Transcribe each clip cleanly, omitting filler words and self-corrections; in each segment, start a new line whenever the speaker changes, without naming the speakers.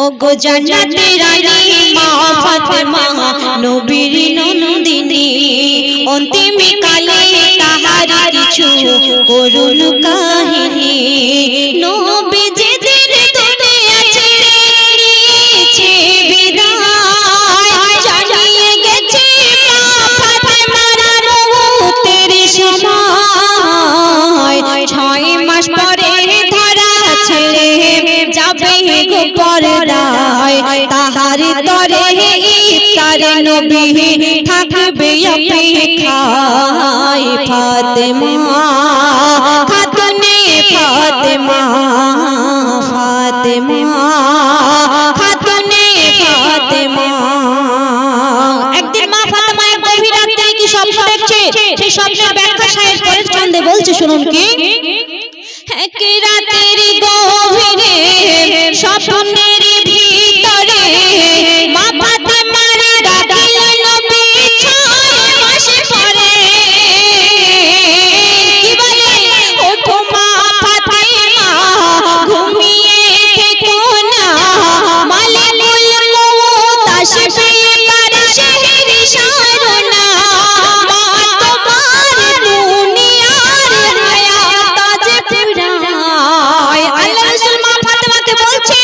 ওগো জান্নাতের রানী মা ফাতেমা নবীর নন্দিনী অন্তিম কালে তাহার কিছু করুণ কাহিনী নবীজিদের দুনিয়া ছেড়ে দিয়েছে বিদায় জানিয়ে গেছে মা ফাতেমার মৌতের সময় 6 মাস পরে ধরা ছেড়ে যাবে গো পরদায় তাহার তরে ইফতার নবী থাকবে অপেক্ষায় ফাতেমা খাতুনে ফাতেমা ফাতেমা খাতুনে ফাতেমা। একদিন মা ফাতেমা এক গভীর রাতে কি স্বপ্ন দেখছে সেই স্বপ্নের ব্যাখ্যা শায়ের ফরিদ চন্দে বলছে শুনুন কি এক রাতের গভীরে স্বপ্নের ভিতরে মা ফাতেমার ডাকিল নবী 6 মাস পরে কি বলে ওঠো মা ফাতেমা ঘুমিয়ে থেকো না মালিকুল মউত আসবে এবার শেহর শারনা মা তোমার দুনিয়ার হায়াত আজ পুরায় আল্লাহ রাসূল মা ফাতেমাকে বলছে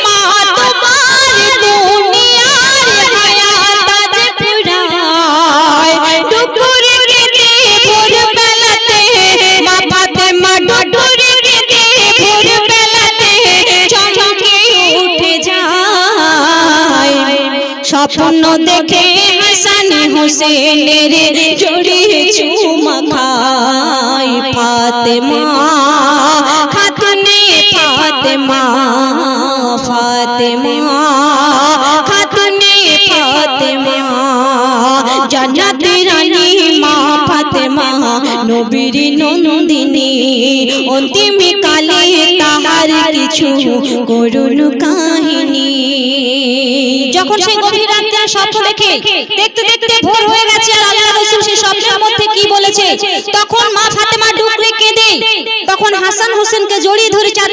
মা তোমার দুনিয়ার হায়াত আজ পুরায় দুপুরে কেটে ভোরবেলাতে মা ফাতেমা দুপুরে কেটে ভোরবেলাতে চমকে উঠে যায় স্বপ্ন দেখে হাসান হোসেনের জড়িয়ে চুমা খায় ফাতেমা খাতুনে ফাতেমা ফাতেমা খাতুনে ফাতেমা জান্নাতের রানী মা ফাতেমা নবীর নন্দিনী অন্তিম কালে তাহার কিছু করুণ কাহিনী। যখন সে গভীর রাতে স্বপ্ন দেখে দেখতে দেখতে ভোর হয়ে গেছে আর আল্লাহ রাসূল সেই স্বপ্নের মধ্যে কি বলেছে তখন মা ফাতেমা ডুকরে কেঁদে তখন হাসান হোসেনকে জড়িয়ে ধরে চার